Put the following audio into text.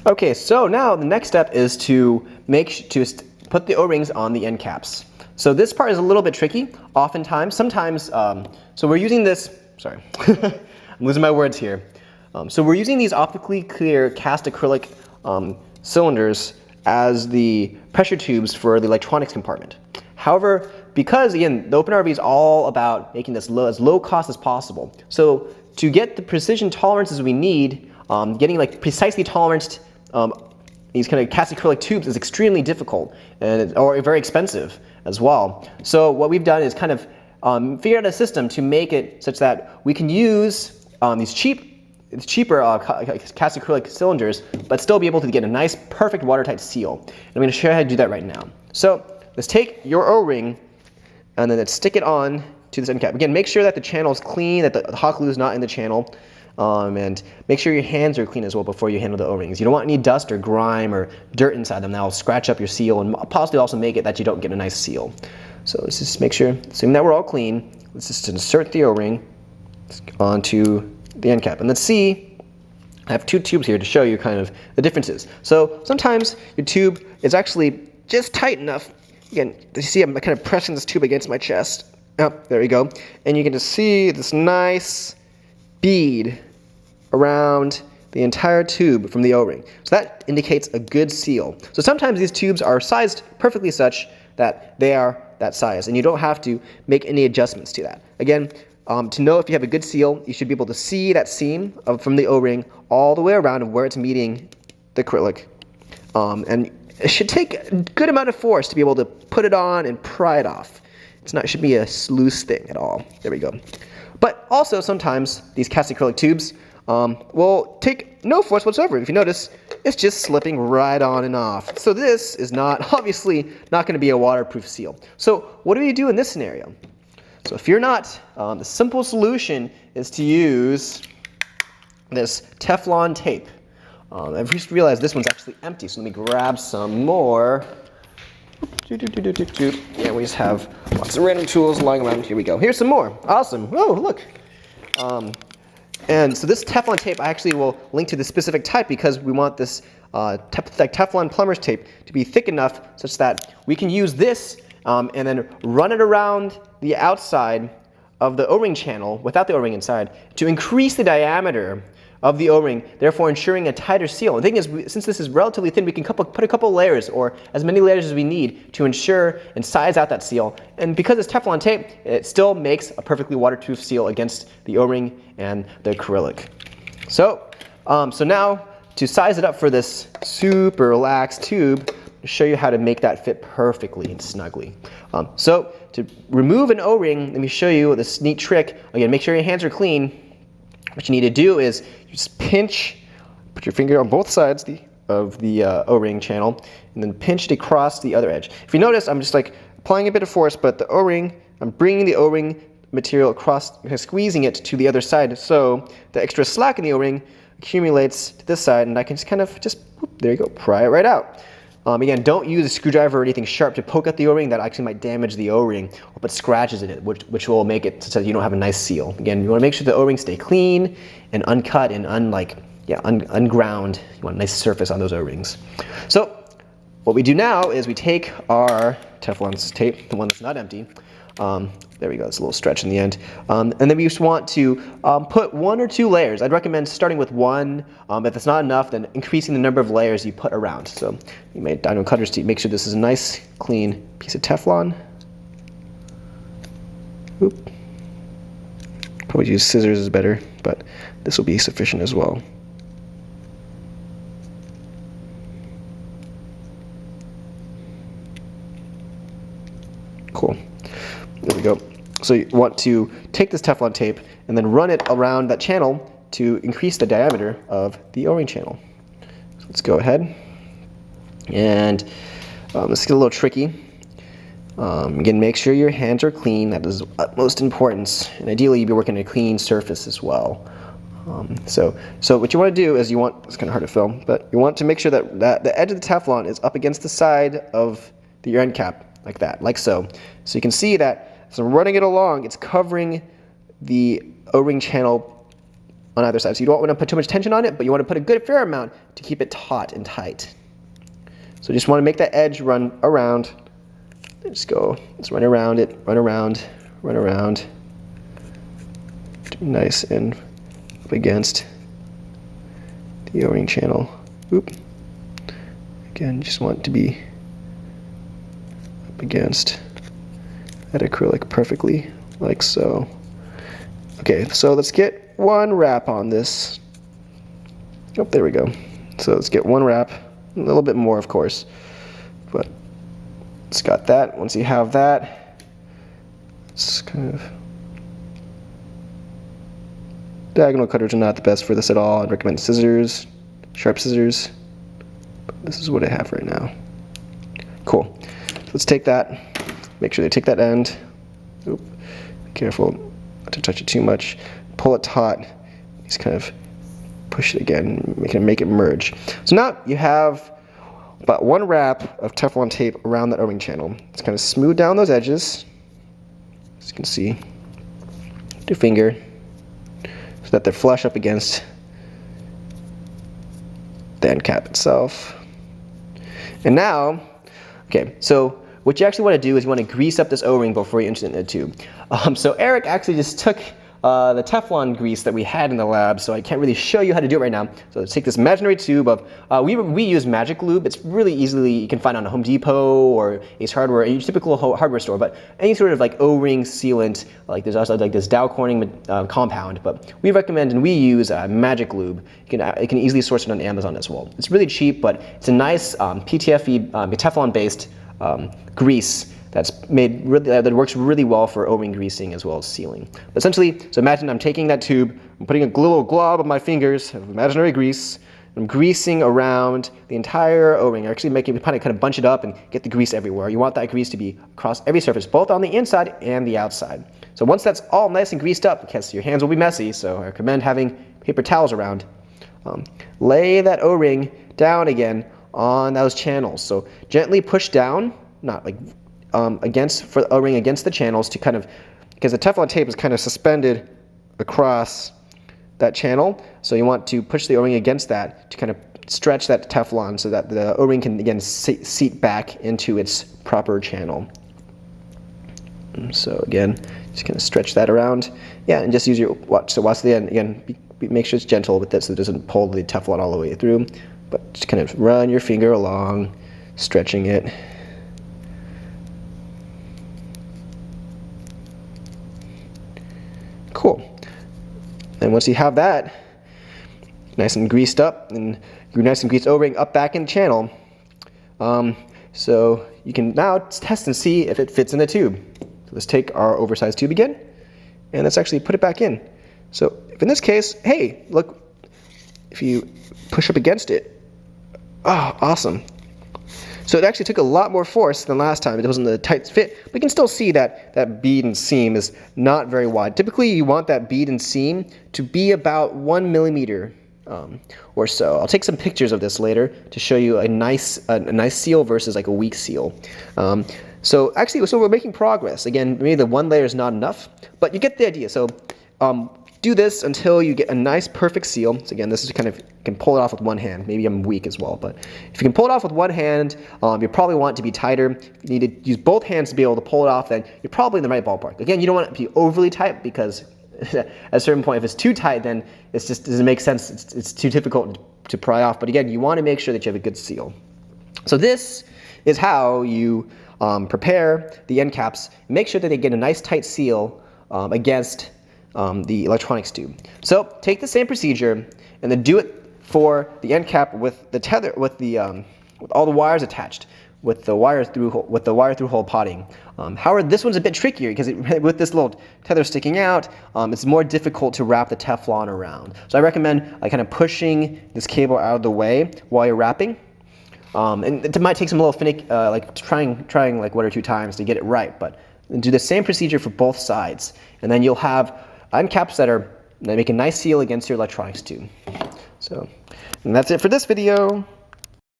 Okay, so now the next step is to put the O-rings on the end caps. So this part is a little bit tricky. Sometimes, so we're using this. Sorry, I'm losing my words here. So we're using these optically clear cast acrylic cylinders as the pressure tubes for the electronics compartment. However, because again, the OpenROV is all about making this as low cost as possible. So to get the precision tolerances we need, getting like precisely toleranced these kind of cast acrylic tubes is extremely difficult or very expensive as well. So what we've done is kind of figure out a system to make it such that we can use these cheaper cast acrylic cylinders, but still be able to get a nice, perfect watertight seal. And I'm going to show you how to do that right now. So let's take your O-ring and then let's stick it on to this end cap. Again, make sure that the channel is clean, that the hot glue is not in the channel, and make sure your hands are clean as well before you handle the O-rings. You don't want any dust or grime or dirt inside them. That will scratch up your seal and possibly also make it that you don't get a nice seal. So let's just make sure, assuming that we're all clean, let's just insert the O-ring onto the end cap. And let's see, I have two tubes here to show you kind of the differences. So sometimes your tube is actually just tight enough. Again, you see I'm kind of pressing this tube against my chest. Oh, there we go. And you can just see this nice bead around the entire tube from the O-ring. So that indicates a good seal. So sometimes these tubes are sized perfectly such that they are that size, and you don't have to make any adjustments to that. Again, to know if you have a good seal, you should be able to see that seam from the O-ring all the way around of where it's meeting the acrylic. And it should take a good amount of force to be able to put it on and pry it off. It should be a loose thing at all. There we go. But also sometimes these cast acrylic tubes will take no force whatsoever. If you notice, it's just slipping right on and off. So this is obviously not going to be a waterproof seal. So what do we do in this scenario? So if you're not, the simple solution is to use this Teflon tape. I've just realized this one's actually empty, so let me grab some more. Yeah, we just have lots of random tools lying around. Here we go. Here's some more. Awesome. Oh, look. And so this Teflon tape, I actually will link to the specific type because we want this Teflon plumber's tape to be thick enough such that we can use this and then run it around the outside of the O-ring channel without the O-ring inside to increase the diameter of the O-ring, therefore ensuring a tighter seal. The thing is, since this is relatively thin, we can put a couple layers or as many layers as we need to ensure and size out that seal. And because it's Teflon tape, it still makes a perfectly waterproof seal against the O-ring and the acrylic. So, so now to size it up for this super relaxed tube, I'll show you how to make that fit perfectly and snugly. So to remove an O-ring, let me show you this neat trick. Again, make sure your hands are clean. What you need to do is you just pinch, put your finger on both sides of the O-ring channel, and then pinch it across the other edge. If you notice, I'm just like applying a bit of force, but the O-ring, I'm bringing the O-ring material across, squeezing it to the other side, so the extra slack in the O-ring accumulates to this side, and I can just kind of whoop, there you go, pry it right out. Again, don't use a screwdriver or anything sharp to poke at the O-ring. That actually might damage the O-ring or put scratches in it, which will make it so that you don't have a nice seal. Again, you want to make sure the O-rings stay clean and uncut and unground. You want a nice surface on those O-rings. So what we do now is we take our Teflon tape, the one that's not empty. There we go, it's a little stretch in the end. And then we just want to put 1 or 2 layers. I'd recommend starting with 1. If it's not enough, then increasing the number of layers you put around. So you made dino cutters to make sure this is a nice, clean piece of Teflon. Oop. Probably use scissors is better, but this will be sufficient as well. Cool. There we go. So you want to take this Teflon tape and then run it around that channel to increase the diameter of the O-ring channel. So let's go ahead. And this is a little tricky. Again, make sure your hands are clean. That is of utmost importance. And ideally, you'd be working on a clean surface as well. So what you want to do is it's kind of hard to film, but you want to make sure that the edge of the Teflon is up against the side of your end cap, like that, like so. So you can see that as I'm running it along, it's covering the O-ring channel on either side. So you don't want to put too much tension on it, but you want to put a good fair amount to keep it taut and tight. So you just want to make that edge run around. Just go, let's run around it, run around, run around. Nice and up against the O-ring channel. Oop. Again, just want it to be up against that acrylic perfectly, like so. Okay, so let's get one wrap on this. Oh, there we go. So let's get one wrap, a little bit more, of course, but it's got that. Once you have that, it's kind of diagonal cutters are not the best for this at all. I'd recommend scissors, sharp scissors. But this is what I have right now. Cool. So let's take that. Make sure they take that end. Oop. Be careful not to touch it too much. Pull it taut. Just kind of push it again. Make it merge. So now you have about one wrap of Teflon tape around that O-ring channel. Let's kind of smooth down those edges. As you can see, with your finger, so that they're flush up against the end cap itself. And now, okay, so what you actually want to do is you want to grease up this O-ring before you insert it in the tube. So Eric actually just took the Teflon grease that we had in the lab, so I can't really show you how to do it right now. So let's take this imaginary tube of, we use Magic Lube. It's really easily, you can find on a Home Depot or Ace Hardware, a typical hardware store, but any sort of like O-ring sealant, like there's also like this Dow Corning compound, but we recommend and we use Magic Lube. You can easily source it on Amazon as well. It's really cheap, but it's a nice PTFE, Teflon-based grease that's made really, that works really well for O-ring greasing as well as sealing. But essentially, so imagine I'm taking that tube, I'm putting a little glob on my fingers of imaginary grease, and I'm greasing around the entire O-ring. Actually making kind of bunch it up and get the grease everywhere. You want that grease to be across every surface, both on the inside and the outside. So once that's all nice and greased up, because your hands will be messy, so I recommend having paper towels around, lay that O-ring down again on those channels. So gently push down, not like for the O-ring against the channels to kind of, because the Teflon tape is kind of suspended across that channel, so you want to push the O-ring against that to kind of stretch that Teflon so that the O-ring can again seat back into its proper channel. So again, just kind of stretch that around, yeah, and just use your watch. So watch the end again. Make sure it's gentle with that so it doesn't pull the Teflon all the way through, but just kind of run your finger along, stretching it. Cool. And once you have that nice and greased up, and your nice and greased O-ring up back in the channel, so you can now test and see if it fits in the tube. So let's take our oversized tube again, and let's actually put it back in. So if in this case, hey, look, if you push up against it, oh, awesome. So it actually took a lot more force than last time. It wasn't a tight fit, but you can still see that that bead and seam is not very wide. Typically, you want that bead and seam to be about 1 millimeter or so. I'll take some pictures of this later to show you a nice seal versus like a weak seal. So we're making progress. Again, maybe the one layer is not enough, but you get the idea. So do this until you get a nice perfect seal. So again, this is kind of, you can pull it off with one hand. Maybe I'm weak as well, but if you can pull it off with one hand, you probably want it to be tighter. If you need to use both hands to be able to pull it off, then you're probably in the right ballpark. Again, you don't want it to be overly tight because at a certain point, if it's too tight, then it just doesn't make sense. It's too difficult to pry off. But again, you want to make sure that you have a good seal. So this is how you prepare the end caps. Make sure that they get a nice tight seal against the electronics tube. So take the same procedure and then do it for the end cap with the tether, with all the wires attached, with the wire through hole potting. However, this one's a bit trickier because with this little tether sticking out, it's more difficult to wrap the Teflon around. So I recommend kind of pushing this cable out of the way while you're wrapping. And it might take some little finicky, like trying like 1 or 2 times to get it right, but do the same procedure for both sides, and then you'll have end caps that make a nice seal against your electronics tube. So, and that's it for this video.